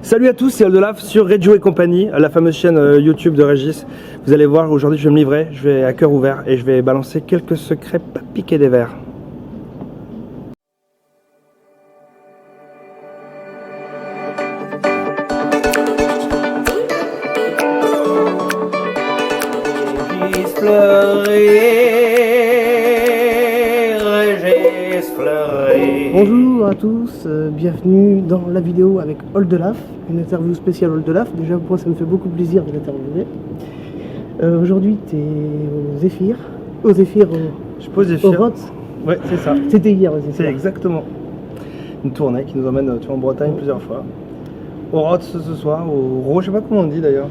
Salut à tous, c'est Oldelaf sur Reggio et compagnie, la fameuse chaîne YouTube de Régis. Vous allez voir, aujourd'hui je vais me livrer, je vais à cœur ouvert et je vais balancer quelques secrets pas piqués des verres. Régis Fleury. Bonjour à tous, bienvenue dans la vidéo avec Oldelaf, une interview spéciale Oldelaf. Déjà pour moi ça me fait beaucoup plaisir de l'interviewer. Aujourd'hui tu es au Zéphyr, Je suis pas au Zéphyr. Au Rots. Ouais, c'est ça. C'était hier au Zéphyr. C'est exactement une tournée qui nous emmène en Bretagne plusieurs fois. Au Rots ce soir, au Ro, je sais pas comment on dit d'ailleurs.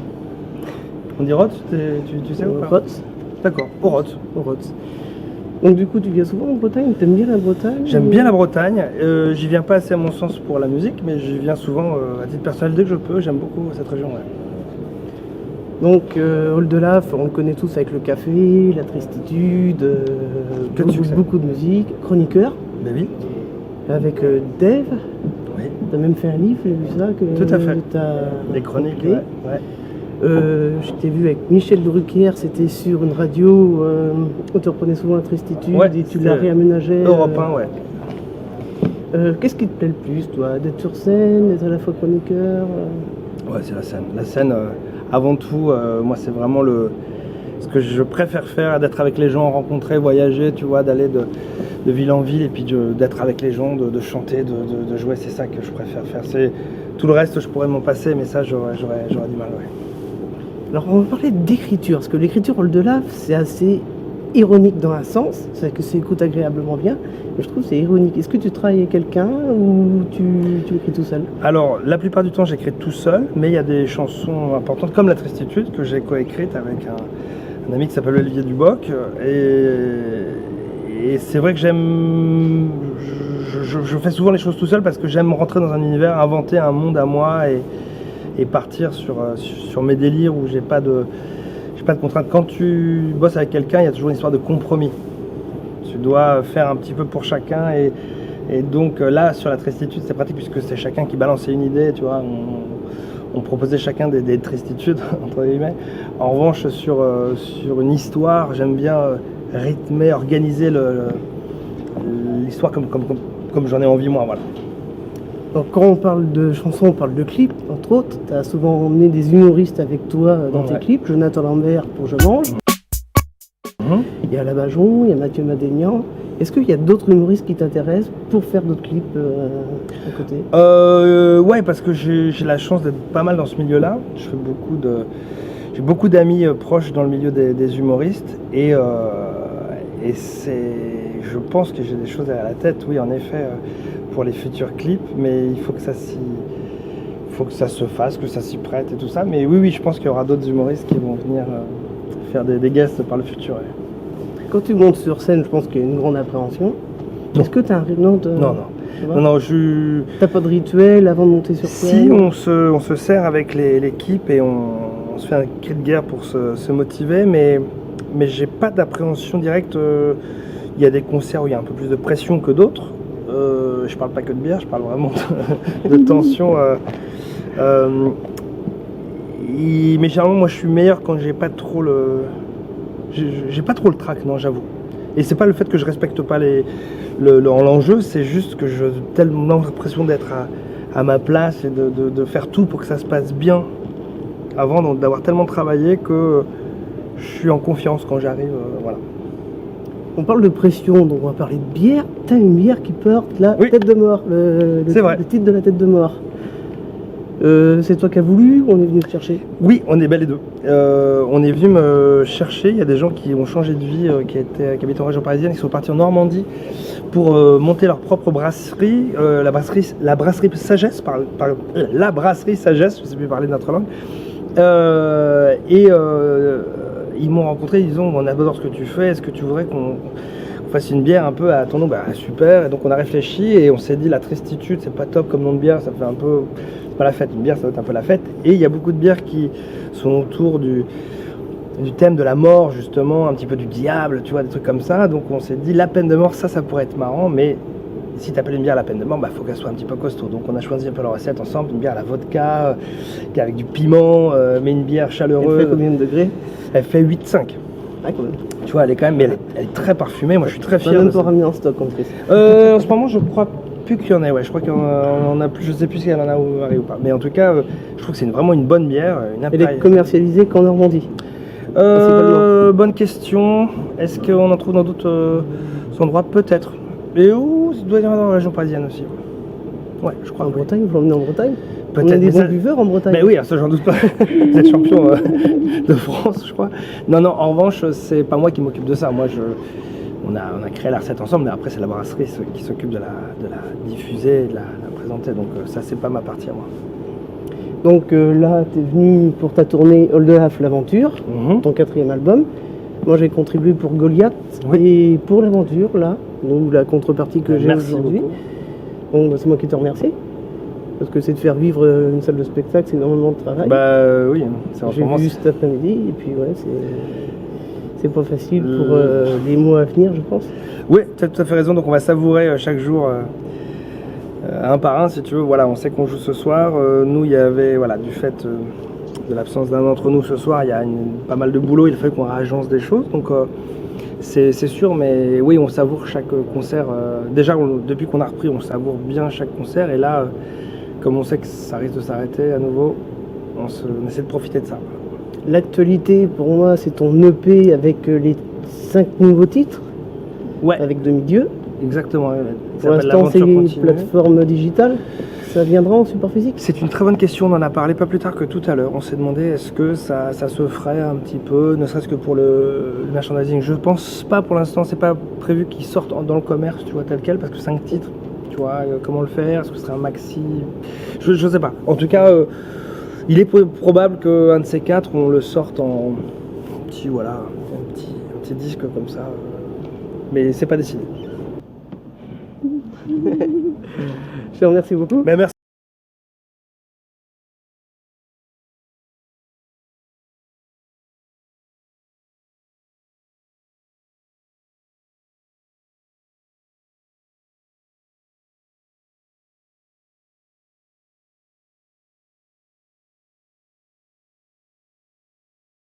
On dit Rots, tu sais ou pas? Rots. D'accord, au Rots. Au Rots. Donc du coup tu viens souvent en Bretagne, t'aimes bien la Bretagne? J'aime bien la Bretagne, j'y viens pas assez à mon sens pour la musique, mais j'y viens souvent à titre personnel dès que je peux, j'aime beaucoup cette région. Ouais. Donc Oldelaf, on le connaît tous avec le café, la tristitude, beaucoup de musique, chroniqueur, Ben oui. avec Dave. Oui. T'as même fait un livre, j'ai vu ça. Tout à fait. T'as Des chroniques, compilé. ouais. Je t'ai vu avec Michel Drucker, c'était sur une radio où tu reprenais souvent la tristitude Ouais, et tu la réaménageais. Europe 1, ouais. Qu'est-ce qui te plaît le plus, toi? D'être sur scène, d'être à la fois chroniqueur Ouais, c'est la scène. La scène, avant tout, moi c'est vraiment ce que je préfère faire, d'être avec les gens, rencontrer, voyager, tu vois, d'aller de ville en ville et puis d'être avec les gens, de chanter, de jouer, c'est ça que je préfère faire. Tout le reste, je pourrais m'en passer, mais ça, j'aurais du mal, ouais. Alors on va parler d'écriture, parce que l'écriture Oldelaf, c'est assez ironique dans un sens, c'est que ça écoute agréablement bien, mais je trouve que c'est ironique. Est-ce que tu travailles avec quelqu'un ou tu écris tout seul? Alors, la plupart du temps, j'écris tout seul, mais il y a des chansons importantes, comme La Tristitude, que j'ai coécrite avec un ami qui s'appelle Olivier Duboc, et c'est vrai que j'aime... Je fais souvent les choses tout seul parce que j'aime rentrer dans un univers, inventer un monde à moi et partir sur mes délires où j'ai pas de contraintes. Quand tu bosses avec quelqu'un, il y a toujours une histoire de compromis. Tu dois faire un petit peu pour chacun et donc là, sur La Tristitude, c'est pratique puisque c'est chacun qui balançait une idée, tu vois. On proposait chacun des tristitudes, entre guillemets. En revanche, sur une histoire, j'aime bien rythmer, organiser l'histoire comme j'en ai envie moi, voilà. Donc, quand on parle de chansons, on parle de clips, entre autres. Tu as souvent emmené des humoristes avec toi dans tes clips. Jonathan Lambert pour Je mange. Il y a Labajon, il y a Mathieu Madénian. Est-ce qu'il y a d'autres humoristes qui t'intéressent pour faire d'autres clips à côté? Ouais, parce que j'ai la chance d'être pas mal dans ce milieu-là. J'ai beaucoup d'amis proches dans le milieu des humoristes et je pense que j'ai des choses à la tête, oui, en effet, pour les futurs clips, mais il faut que ça se fasse, que ça s'y prête et tout ça. Mais oui, je pense qu'il y aura d'autres humoristes qui vont venir faire des guests par le futur. Ouais. Quand tu montes sur scène, je pense qu'il y a une grande appréhension. Est-ce que tu as un Non. T'as pas de rituel avant de monter sur scène? Si, on se sert avec l'équipe et on se fait un cri de guerre pour se motiver, mais j'ai pas d'appréhension directe. Il y a des concerts où il y a un peu plus de pression que d'autres. Je parle pas que de bière, je parle vraiment de tension. Mais généralement, moi, je suis meilleur quand j'ai pas trop le trac, non, j'avoue. Et c'est pas le fait que je respecte pas l'enjeu, c'est juste que j'ai tellement l'impression d'être à ma place et de faire tout pour que ça se passe bien avant d'avoir tellement travaillé que je suis en confiance quand j'arrive, voilà. On parle de pression, donc on va parler de bière. T'as une bière qui porte la tête de mort, le titre de la tête de mort. C'est toi qui as voulu ou on est venu te chercher? Oui, on est bel et deux. On est venu me chercher. Il y a des gens qui ont changé de vie, qui habitent en région parisienne, qui sont partis en Normandie pour monter leur propre brasserie, la brasserie Sagesse, la brasserie Sagesse, je ne sais plus parler de notre langue. Ils m'ont rencontré, ils disent on adore ce que tu fais, est-ce que tu voudrais qu'on fasse une bière un peu à ton nom? Bah super, et donc on a réfléchi et on s'est dit la tristitude c'est pas top comme nom de bière, ça fait un peu, c'est pas la fête, une bière ça doit être un peu la fête, et il y a beaucoup de bières qui sont autour du thème de la mort justement, un petit peu du diable, tu vois, des trucs comme ça, donc on s'est dit la peine de mort ça pourrait être marrant, mais si tu appelles une bière à la peine de mort, faut qu'elle soit un petit peu costaud. Donc on a choisi un peu la recette ensemble, une bière à la vodka, avec du piment, mais une bière chaleureuse. Elle fait combien de degrés? Elle fait 8,5. Ah, quand même. Tu vois, elle est quand même, mais elle est très parfumée. Moi, je suis très fier. Tu as même de pas ça. ramené en stock en plus. En ce moment, je crois plus qu'il y en ait. Ouais, je crois qu'il y en a plus. Je sais plus si elle en a au Marais ou pas. Mais en tout cas, je trouve que c'est vraiment une bonne bière. Elle est commercialisée qu'en Normandie. Bonne question. Est-ce qu'on en trouve dans d'autres endroits? Peut-être. Et où il doit y en avoir dans la région parisienne aussi. Ouais, je crois. En Bretagne, vous l'emmenez en Bretagne? Peut-être. On a des bons buveurs en Bretagne. Ben oui, ça j'en doute pas. Vous êtes champion de France, je crois. Non, en revanche, c'est pas moi qui m'occupe de ça. Moi, on a créé la recette ensemble, mais après c'est la brasserie qui s'occupe de la diffuser et de la présenter. Donc ça, c'est pas ma partie à moi. Donc là, tu es venu pour ta tournée All the Half l'Aventure, ton 4e album. Moi, j'ai contribué pour Goliath et pour l'Aventure, là, donc la contrepartie que j'ai aujourd'hui. Donc c'est moi qui te remercie. Parce que c'est de faire vivre une salle de spectacle, c'est énormément de travail. Oui, c'est j'ai vu cet après-midi, et puis ouais, c'est pas facile pour les mois à venir, je pense. Oui, tu as tout à fait raison, donc on va savourer chaque jour un par un, si tu veux. Voilà, on sait qu'on joue ce soir. Nous, il y avait, du fait de l'absence d'un d'entre nous ce soir, il y a pas mal de boulot, il fallait qu'on réagence des choses, donc c'est sûr, mais oui, on savoure chaque concert. Déjà, depuis qu'on a repris, on savoure bien chaque concert, et là, comme on sait que ça risque de s'arrêter à nouveau, on essaie de profiter de ça. L'actualité, pour moi, c'est ton EP avec les 5 nouveaux titres. Ouais. Avec Demi-Dieu. Exactement. Pour l'instant, c'est une plateforme digitale. Ça viendra en support physique? C'est une très bonne question, on en a parlé pas plus tard que tout à l'heure. On s'est demandé est-ce que ça se ferait un petit peu, ne serait-ce que pour le merchandising. Je pense pas pour l'instant, c'est pas prévu qu'ils sortent dans le commerce, tu vois, tel quel, parce que 5 titres, tu vois, comment le faire? Est-ce que ce serait un maxi? Je sais pas. En tout cas, il est probable qu'un de ces 4, on le sorte en petit, un petit disque comme ça. Mais c'est pas décidé. Je te remercie beaucoup. Merci.